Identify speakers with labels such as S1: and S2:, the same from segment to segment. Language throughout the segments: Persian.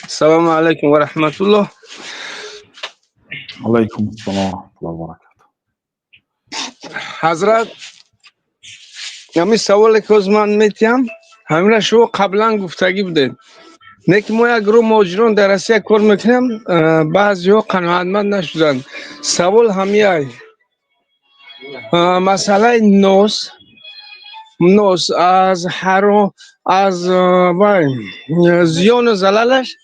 S1: السلام عليكم ورحمة الله.
S2: علیکم السلام ورحمة الله وبرکاته.
S1: حضرت همین سوالی که از من میتیم همین شما قبلا گفتگی بودین نه که ما یک گروه مهاجران در روسیه کار میکنیم، بعضی ها قناعتمند نشدن. سوال همیه مسئله نوس از حرام از زیان و زلالش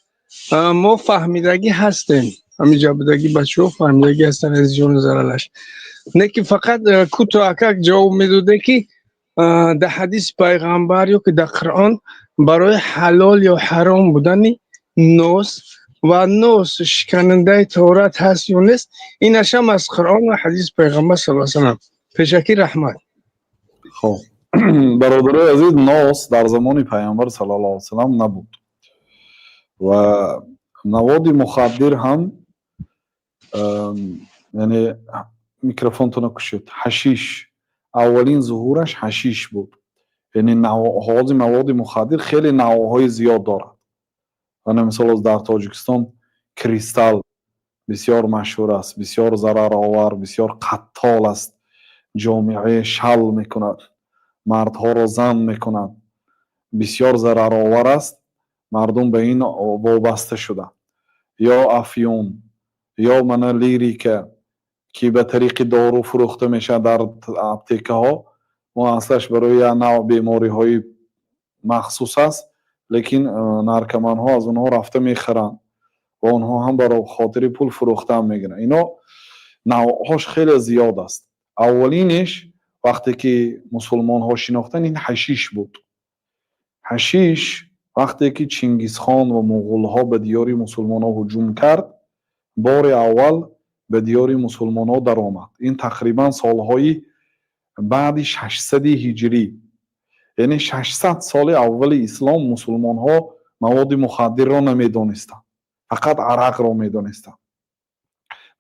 S1: ما فهمیدگی هستیم، همینجا بودگی بچه ها فهمیدگی هستن از زیان و زلالش، نه که فقط کوتاه جواب میدوده که در حدیث پیغمبر یا که در قرآن برای حلال یا حرام بودن نوس شکننده تورات هست یا نیست، اینش هم از قرآن و حدیث پیغمبر صلی الله علیه و سلم. پیشکی رحمت.
S2: خب برادرای عزیز، ناس در زمان پیامبر صلی الله علیه و سلم نبود و مواد مخدر هم یعنی میکروفونتون کشید. حشیش اولین ظهورش حشیش بود. یعنی مواد مخدر خیلی نوعهای زیاد دارد. مثلا در تاجیکستان کریستال بسیار مشهور است، بسیار ضرر آور، بسیار قتال است، جامعه شل میکند، مردها را زن میکند، بسیار ضرر آور است. مردم به این وابسته شدند. یا افیون یا لیریک که به طریق دارو فروخته میشه در اپتیکه ها، ما اصلش برای نوع بیماری های مخصوص است، لیکن نارکمان ها از اونها رفته میخرند و اونها هم برای خاطر پول فروخته هم میگیرن. اینا نوعهاش خیلی زیاد است. اولینش وقتی که مسلمان ها شناختن این حشیش بود. حشیش وقتی که چنگیز خان و مغول ها به دیار مسلمان ها هجوم کرد، بار اول به دیار مسلمان ها در آمد. این تقریبا سالهای بعد 600 هجری، یعنی 600 سال اول اسلام مسلمان ها مواد مخدر را نمیدانستند، فقط عرق را میدانستند،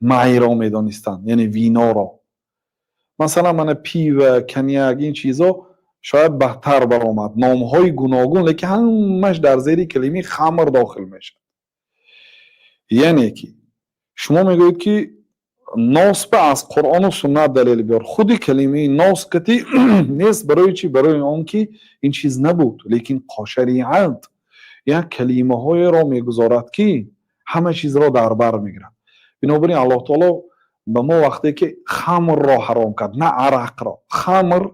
S2: مای را میدانستند، یعنی وینا را. مثلا من پیو، کنیاک، این چیزا شاید بهتر برآمد، نامهای گوناگون، لیکن همش در زیر کلمه خمر داخل میشه. یعنی که شما میگوید که ناس از قرآن و سنت دلیل بیار. خود کلمه ناس کتی نیست برای چی؟ برای آن که این چیز نبود، لیکن شریعت یک کلمه های را میگذارد که همه چیز را در بر میگیرد. بنابراین الله تعالی به ما وقتی که خمر را حرام کرد، نه عرق را. خمر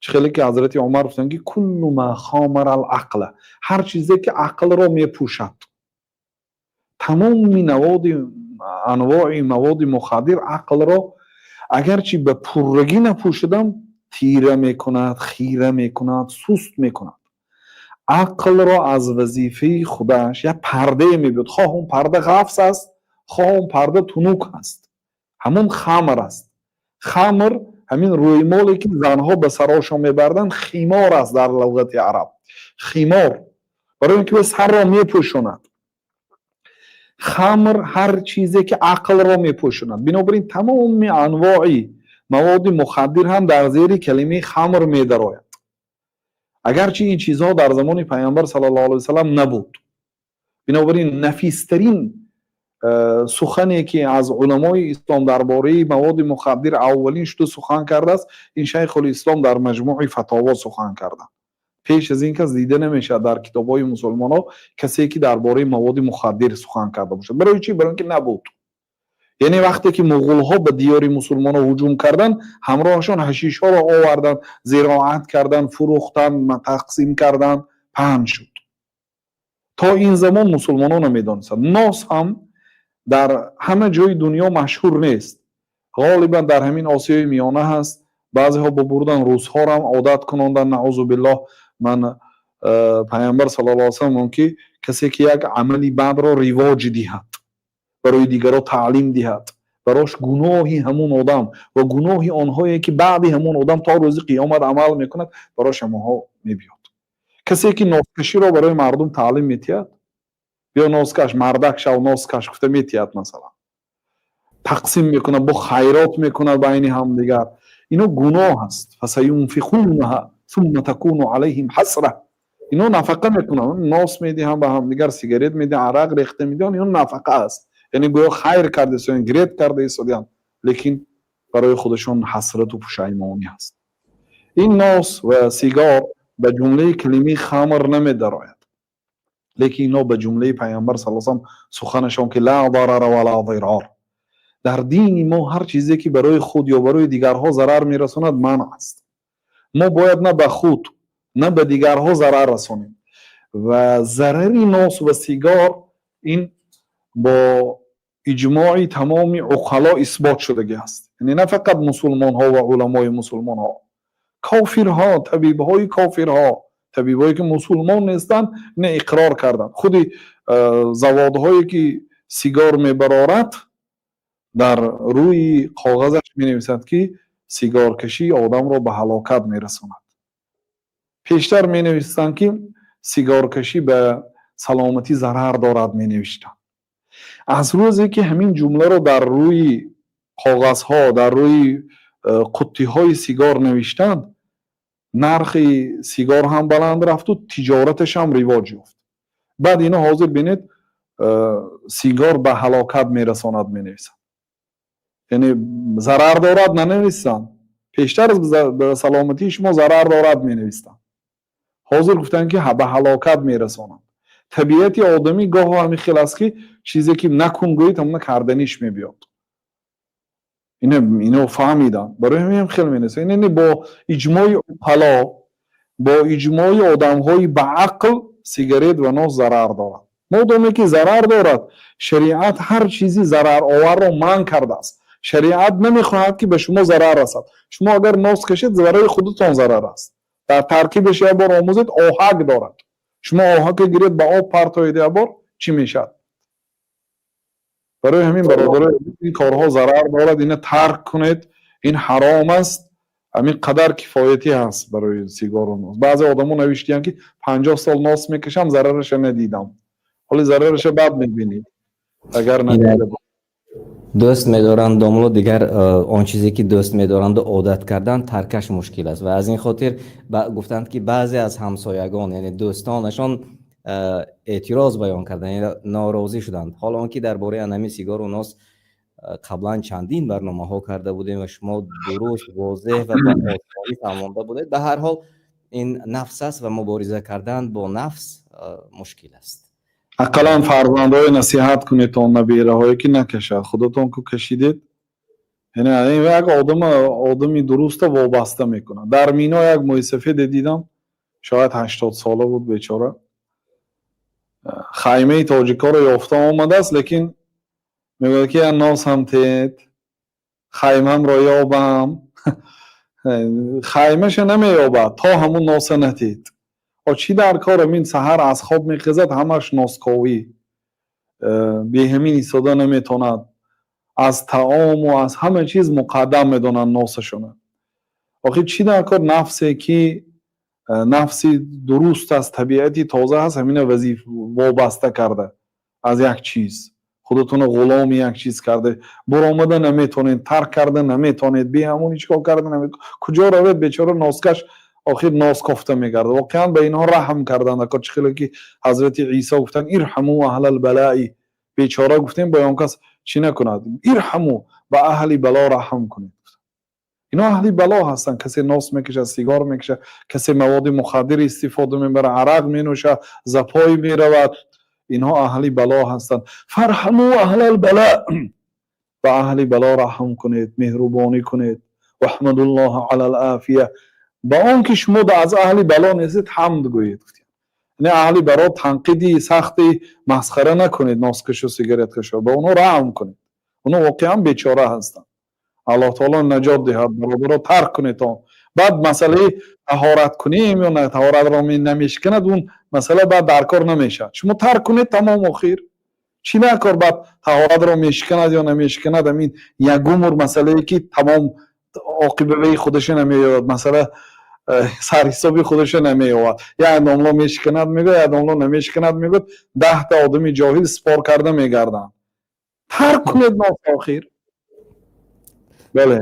S2: خیلی که حضرت عمر گفتن که کل ما خامر العقل، هر چیزی که عقل را میپوشد. تمام انواع مواد مخدر عقل را اگرچه به پرگی نپوشیدم تیره میکند، خیره میکند، سست میکند. عقل را از وظیفه خودش یا پرده میبود، خواه اون پرده غفص است، خواه اون پرده تنوک است، همون خمر است. خمر همین روی مالی که زنها به سراشون میبردن خیمار است در لغت عرب. خیمار برای اینکه به سر را میپوشوند. خمر هر چیزی که عقل را میپوشوند. بنابراین تمام انواع مواد مخدر هم در زیر کلمه خمر میدراید. اگرچه این چیزها در زمان پیامبر صلی الله علیه و سلم نبود. بنابراین نفیسترین سخنی که از علمای اسلام درباره مواد مخدر اولین شده سخن کرده است، این شیخ الاسلام در مجموع فتاوا سخن کرده. پیش از این کس دیده نمیشه در کتابای مسلمان ها کسی که درباره مواد مخدر سخن کرده باشد. برای چی؟ برای اینکه نبود. یعنی وقتی که مغول ها به دیار مسلمان ها هجوم کردن، همراهشان حشیش ها را آوردن، زراعت کردن، فروختن، تقسیم کردن، پهن شد. تا این زمان مسلمان ها نمیدانستند. ناس هم در همه جای دنیا مشهور نیست. غالبا در همین آسیای میانه هست. بعضی ها با بردن روس ها را هم عادت کناندن. نعوذ بالله. من پیامبر صلی الله علیه و سلم که کسی که یک عملی بد را رواج دهد، برای دیگران تعلیم دهد، براش گناهی همون آدم و گناهی آنهایی که بعد همون آدم تا روز قیامت عمل میکند براش همونها میبیاد. کسی که ناسکشی را برای مردم تعلیم میتید، یا ناسکش مردک شو ناسکش گفته میتید، مثلا تقسیم میکنه، با خیرات میکنه بین هم دیگر، اینو گناه است. فسینفقونها ثم تكون عليهم حسره. اینو نفقه میکنن، ناس میدی هم به هم دیگر، سیگارت میدی، عرق ریخته میدی، اینو نفقه است. یعنی گویا خیر کرده سوین گریت کرده ایستادیان، لیکن برای خودشون حسرت و پشیمانی هست. این ناس و سیگار به جمله کلمه خمر نمیدراید، لیکن اینا به جمله پیامبر صلی الله علیه و آله سخنشون که لا ضرر ولا ضرار. در دین ما هر چیزی که برای خود یا برای دیگرها ضرر میرساند منع است. ما باید نه به خود نه به دیگرها ضرر رسانیم. و ضرری ناس و سیگار این با اجماع تمام عقلا اثبات شدگی است. یعنی نه فقط مسلمان ها و علمای مسلمان ها، کافرها، طبیب های کافرها، طبیب هایی که مسلمان نیستند نه اقرار کردند. خودی زوادهایی که سیگار میبرارد در روی کاغذش می نویسد که سیگار کشی آدم را به هلاکت می رساند. پیشتر می نویسند که سیگار کشی به سلامتی ضرر دارد می نوشتند. از روزی که همین جمله رو در روی کاغذها، در روی قطی های سیگار نوشتند، نرخ سیگار هم بلند رفت و تجارتش هم رواج یافت. بعد اینا حاضر بینید سیگار به هلاکت می رساند می نویسند. یعنی ضرر دارد ننویسند، پیشتر به سلامتی شما ضرر دارد می نویسند. حاضر گفتن که به هلاکت می رساند. طبیعت آدمی گاه همی خیلی است که چیزی که نکن گویید همون کردنیش می بیاد. اینو فهمیدن، برای همین خیلی می نویسند. یعنی با اجماع عقلا، با اجماع آدم های به عقل سیگارت و نوش ضرر دارد. مادامی که ضرر دارد، شریعت هر چیزی ضرر آور را منع کرده است. شریعت نمیخواهد که به شما ضرر رسد. شما اگر نوش کشید برای خودتان ضرر است. در ترکیبش یک بار آموزید آهک دارد. شما آهک گیرید به آب پرتایید یک بار چی میشد؟ برای همین برادر این کارها ضرر دارد، اینو ترک کنید. این حرام است. همین قدر کفایتی هست برای سیگار و نوش. بعضی آدما نوشتن که 50 سال نوش میکشم ضررش ندیدم. حالا ضررش بعد میبینید اگر ندیده.
S3: دوست می‌دارند داملو دیگر آن چیزی که دوست می‌دارند عادت کردن ترکش مشکل است و از این خاطر گفتند که بعضی از همسایگان یعنی دوستانشان اعتراض بیان کردند، یعنی ناراضی شدند. حالا آنکه درباره انمی سیگار و نوش قبلا چندین برنامه‌ها کرده بودیم و شما درست واضح و به آسانی فهمانده بودید. به هر حال این نفس است و مبارزه کردن با نفس مشکل است.
S2: اقلا فرزندهای نصیحت کنید تا نبیره هایی که نکشد. خودتون که کشیدید، یعنی این یک آدمی درست وابسته میکنه. در مینا یک موی سفید دیدم، شاید 80 ساله بود بیچاره، خیمه تاجیکا رو یافته آمده است، لیکن میگه که ناس هم تید خیمم را یابم خیمهش نمییابد تا همون ناس نتید. چی در کار؟ این سحر از خواب میخیزد همش ناسکاوی، به همین ایستاده نمیتوند، از طعام و از همه چیز مقدم میدونن ناسشونه. آخه چی در کار؟ نفسی که نفسی درست از طبیعتی تازه هست، همین وظیفه وابسته کرده از یک چیز، خودتون غلام یک چیز کرده، برآمده نمیتونید، ترک کرده نمیتونید، بی همون چیکار کرده نمیتونید. کجا روید بیچاره ناسکش آخر ناس کفته میگرده. واقعا به اینها رحم کردن. اگر چخیلی که حضرت عیسی گفتن ارحموا اهل البلاء، بیچاره گفتیم با اون کس چی نکند، ارحموا با اهل بلا رحم کنید. اینا اهل بلا هستن. کسی ناس میکشه، سیگار میکشه، کسی مواد مخدر استفاده میبره، عرق مینوشه، زپای میرود، اینها اهل بلا هستن. فرحموا اهل البلاء، با اهل بلا رحم کنید، مهربانی کنید. واحمد الله علی العافیه، با آن که شما از اهل بلا نیستید حمد گویید. نه اهل بلا تنقیدی سختی مسخره نکنید، ناسکش و سیگارت کش، با اونها رحم کنید. اونها واقعا بیچاره هستن. الله تعالی نجات دهد. برادر را ترک کنید. بعد مسئله طهارت کنیم یا نه طهارت را نمیشکند، اون مسئله بعد در کار نمیشه. شما ترک کنید تمام اخیر. چی نکار بعد طهارت را میشکند یا نمیشکند، همین یک عمر مسئله که تمام عاقبه خودش نمیاد، مسئله سر حسابی خودش نمیاد. یا داملا میشکند میگه، یا داملا نمیشکند میگه، 10 تا آدمی جاهل سپار کرده میگردن. ترک کنید ناس آخر. بله